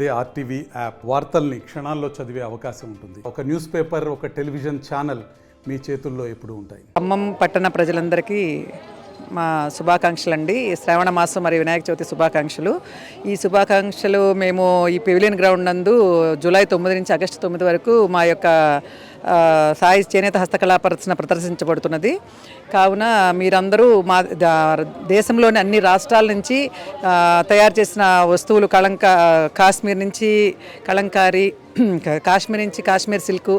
అదే RTV app వార్తల్ని క్షణాల్లో చదివే అవకాశం ఉంటుంది. ఒక న్యూస్ పేపర్, ఒక టెలివిజన్ ఛానల్ మీ చేతుల్లో ఎప్పుడూ ఉంటాయి. ఖమ్మం పట్టణ ప్రజలందరికీ మా శుభాకాంక్షలు అండి. శ్రావణ మాసం మరియు వినాయక చవితి శుభాకాంక్షలు. ఈ శుభాకాంక్షలు మేము ఈ పెవిలియన్ గ్రౌండ్ నందు జూలై 9 నుంచి ఆగస్టు 9 వరకు మా యొక్క సాయి చేనేత హస్తకళా ప్రదర్శన ప్రదర్శించబడుతున్నది. కావున మీరందరూ మా దేశంలోని అన్ని రాష్ట్రాల నుంచి తయారు చేసిన వస్తువులు కాశ్మీర్ నుంచి కలంకారీ, కాశ్మీర్ నుంచి కాశ్మీర్ సిల్కు,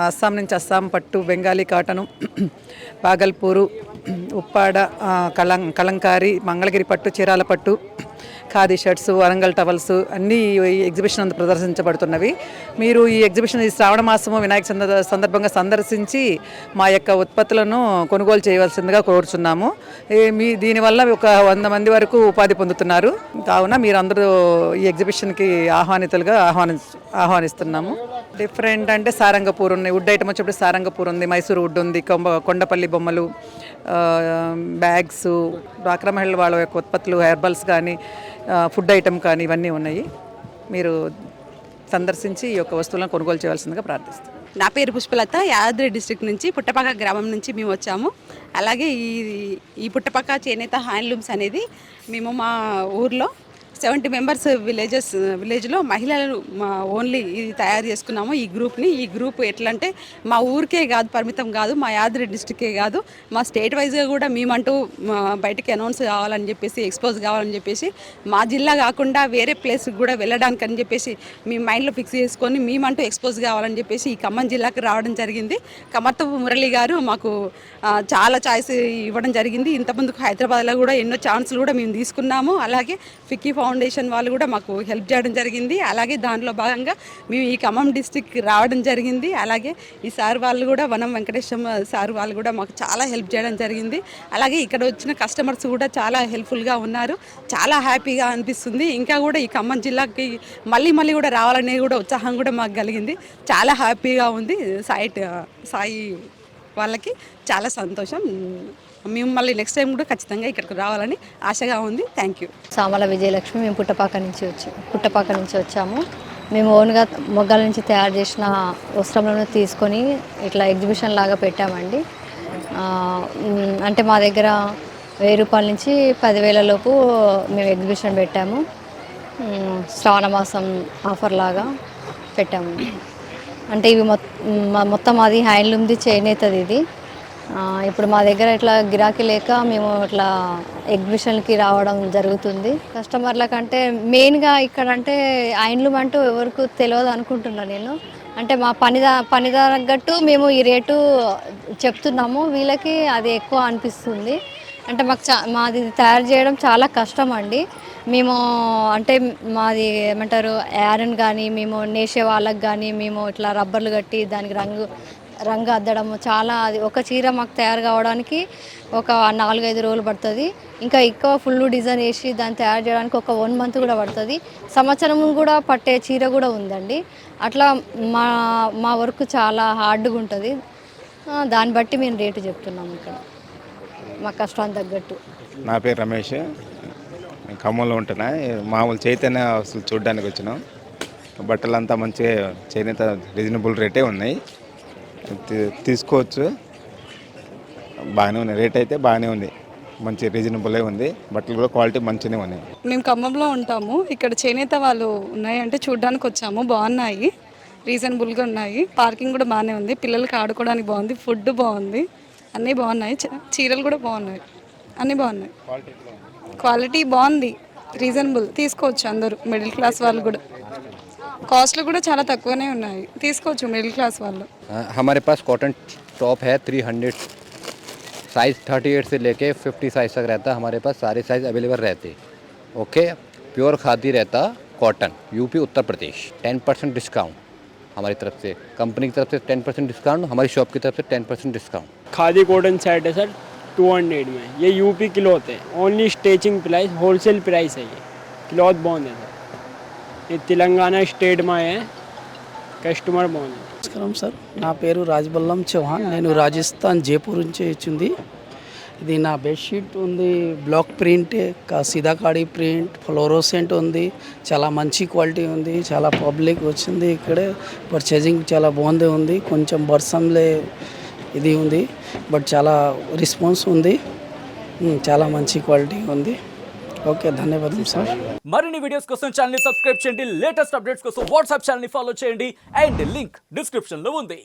అస్సాం నుంచి అస్సాం పట్టు, బెంగాలీ కాటను, బాగల్పూరు, ఉప్పాడ, కలంకారీ, మంగళగిరి పట్టు, చీరాల పట్టు, ఖాదీ షర్ట్స్, వరంగల్ టవల్స్ అన్నీ ఈ ఎగ్జిబిషన్ అందు ప్రదర్శించబడుతున్నవి. మీరు ఈ ఎగ్జిబిషన్ ఈ శ్రావణ మాసము వినాయక సందర్భంగా సందర్శించి మా యొక్క ఉత్పత్తులను కొనుగోలు చేయవలసిందిగా కోరుచున్నాము. దీనివల్ల ఒక 100 మంది వరకు ఉపాధి పొందుతున్నారు. కావున మీరందరూ ఈ ఎగ్జిబిషన్కి ఆహ్వానితులుగా ఆహ్వానిస్తున్నాము. డిఫరెంట్ అంటే సారంగపూర్ ఉన్నాయి, వుడ్ ఐటమ్ వచ్చేప్పుడు సారంగపూర్ ఉంది, మైసూరు వుడ్ ఉంది, కొండపల్లి బొమ్మలు, బ్యాగ్స్, డ్వాక్రా మహిళల వాళ్ళ యొక్క ఉత్పత్తులు, హెర్బల్స్ కానీ, ఫుడ్ ఐటమ్ కానీ ఇవన్నీ ఉన్నాయి. మీరు సందర్శించి ఈ యొక్క వస్తువులను కొనుగోలు చేయవలసిందిగా ప్రార్థిస్తాను. నా పేరు పుష్పలత, యాదాద్రి డిస్ట్రిక్ట్ నుంచి పుట్టపాక గ్రామం నుంచి మేము వచ్చాము. అలాగే ఈ పుట్టపాక చేనేత హ్యాండ్లూమ్స్ అనేది మేము మా ఊర్లో 70 మెంబర్స్ విలేజ్లో మహిళలు ఓన్లీ ఇది తయారు చేసుకున్నాము. ఈ గ్రూప్ ఎట్లా అంటే మా ఊరికే కాదు, పరిమితం కాదు, మా యాదాద్రి డిస్ట్రిక్టే కాదు, మా స్టేట్ వైజ్గా కూడా మేమంటూ బయటకి అనౌన్స్ కావాలని చెప్పేసి, ఎక్స్పోజ్ కావాలని చెప్పేసి, మా జిల్లా కాకుండా వేరే ప్లేస్కి కూడా వెళ్ళడానికి అని చెప్పేసి మేము మైండ్లో ఫిక్స్ చేసుకొని మేమంటూ ఎక్స్పోజ్ కావాలని చెప్పేసి ఈ ఖమ్మం జిల్లాకి రావడం జరిగింది. కమర్తపు మురళి గారు మాకు చాలా ఛాయిస్ ఇవ్వడం జరిగింది. ఇంతకుముందుకు హైదరాబాద్లో కూడా ఎన్నో ఛాన్సులు కూడా మేము తీసుకున్నాము. అలాగే ఫిక్కీ ఫౌండేషన్ వాళ్ళు కూడా మాకు హెల్ప్ చేయడం జరిగింది. అలాగే దాంట్లో భాగంగా మేము ఈ ఖమ్మం డిస్టిక్ రావడం జరిగింది. అలాగే ఈ సార్ వాళ్ళు కూడా, వనం వెంకటేశ్వర సార్ వాళ్ళు కూడా మాకు చాలా హెల్ప్ చేయడం జరిగింది. అలాగే ఇక్కడ వచ్చిన కస్టమర్స్ కూడా చాలా హెల్ప్ఫుల్గా ఉన్నారు. చాలా హ్యాపీగా అనిపిస్తుంది. ఇంకా కూడా ఈ ఖమ్మం జిల్లాకి మళ్ళీ కూడా రావాలనే కూడా ఉత్సాహం కూడా మాకు కలిగింది. చాలా హ్యాపీగా ఉంది. సాయి వాళ్ళకి చాలా సంతోషం. మేము మళ్ళీ నెక్స్ట్ టైం కూడా ఖచ్చితంగా ఇక్కడికి రావాలని ఆశగా ఉంది. Thank you. సామల విజయలక్ష్మి. మేము పుట్టపాక నుంచి వచ్చాము. మేము ఓన్గా మొగ్గల నుంచి తయారు చేసిన వస్త్రములను తీసుకొని ఇట్లా ఎగ్జిబిషన్ లాగా పెట్టామండి. అంటే మా దగ్గర 1000 రూపాయల నుంచి 10,000 లోపు మేము ఎగ్జిబిషన్ పెట్టాము. శ్రావణ మాసం ఆఫర్ లాగా పెట్టాము. అంటే ఇవి మొత్తం అది హ్యాండ్లూమ్ది, చేనేతది. ఇది ఇప్పుడు మా దగ్గర ఇట్లా గిరాకీ లేక మేము ఇట్లా ఎగ్జిబిషన్కి రావడం జరుగుతుంది. కస్టమర్ల కంటే మెయిన్గా ఇక్కడ అంటే హ్యాండ్లూమ్ అంటూ ఎవరికి తెలియదు అనుకుంటున్నాను నేను. అంటే మా పని తగ్గట్టు మేము ఈ రేటు చెప్తున్నాము, వీళ్ళకి అది ఎక్కువ అనిపిస్తుంది. అంటే మాది తయారు చేయడం చాలా కష్టం అండి. మేము అంటే మాది ఏమంటారు ఐరన్ కానీ, మేము నేసే వాళ్ళకి కానీ మేము ఇట్లా రబ్బర్లు కట్టి దానికి రంగు అద్దడము చాలా, అది ఒక చీర మాకు తయారు కావడానికి ఒక 4-5 రోజులు పడుతుంది. ఇంకా ఎక్కువ ఫుల్ డిజైన్ వేసి దాన్ని తయారు చేయడానికి ఒక 1 మంత్ కూడా పడుతుంది. సంవత్సరం కూడా పట్టే చీర కూడా ఉందండి. అట్లా మా వర్క్ చాలా హార్డ్గా ఉంటుంది. దాన్ని బట్టి మేము రేటు చెప్తున్నాము ఇక్కడ మా కష్టానికి తగ్గట్టు. నా పేరు రమేష్, ఖమ్మంలో ఉంటున్నా. మామూలు చైతన్య వస్తువులు చూడడానికి వచ్చినాం. బట్టలంతా మంచిగా చేనేత రీజనబుల్ రేటే ఉన్నాయి, తీసుకోవచ్చు. బాగానే ఉన్నాయి, రేట్ అయితే బాగానే ఉంది, మంచి రీజనబుల్ ఉంది. బట్టలు కూడా క్వాలిటీ మంచిగానే ఉన్నాయి. మేము ఖమ్మంలో ఉంటాము. ఇక్కడ చేనేత వాళ్ళు ఉన్నాయంటే చూడడానికి వచ్చాము. బాగున్నాయి, రీజనబుల్గా ఉన్నాయి. పార్కింగ్ కూడా బాగానే ఉంది, పిల్లలకి ఆడుకోవడానికి బాగుంది, ఫుడ్ బాగుంది, అన్నీ బాగున్నాయి. చీరలు కూడా బాగున్నాయి, అన్నీ బాగున్నాయి. క్వాలిటీ బాగుంది, రీజనబుల్, తీసుకోవచ్చు అందరూ. మిడిల్ క్లాస్ వాళ్ళు కూడా, కాస్ట్లు కూడా చాలా తక్కువనే ఉన్నాయి, తీసుకోవచ్చు మిడిల్ క్లాస్ వాళ్ళు. हमारे पास कॉटन टॉप है 300 साइज़ 38 से लेके 50 साइज़ तक रहता है. हमारे पास सारे साइज़ अवेलेबल रहते. ओके, प्योर खादी रहता, cotton, UP Uttar Pradesh. 10% discount हमारी तरफ से, कंपनी की तरफ से 10% डिस्काउंट, हमारी शॉप की तरफ से 10% डिस्काउंट. खादी कॉटन सेट है सर 200 में. ये यूपी क्लॉथ है, only stitching price, wholesale price है. ये क्लॉथ बॉन्ड है सर, ये तेलंगाना स्टेट में है. కస్టమర్ బాగుంది. నమస్కారం సార్, నా పేరు రాజ్బల్లం చౌహాన్. నేను రాజస్థాన్ జైపూర్ నుంచి వచ్చింది. ఇది నా బెడ్షీట్ ఉంది, బ్లాక్ ప్రింట్, సీదాకాడి ప్రింట్, ఫ్లోరోసెంట్ ఉంది. చాలా మంచి క్వాలిటీ ఉంది. చాలా పబ్లిక్ వచ్చింది. ఇక్కడే పర్చేజింగ్ చాలా బాగుంది ఉంది. కొంచెం వర్షంలే ఇది ఉంది, బట్ చాలా రెస్పాన్స్ ఉంది. చాలా మంచి క్వాలిటీ ఉంది. ఓకే, ధన్యవాదం సార్. మరిన్ని వీడియోస్ కోసం ఛానల్ ని సబ్స్క్రైబ్ చేయండి. లేటెస్ట్ అప్డేట్స్ కోసం వాట్సాప్ ఛానల్ ని ఫాలో చేయండి. అండ్ లింక్ డిస్క్రిప్షన్ లో ఉంది.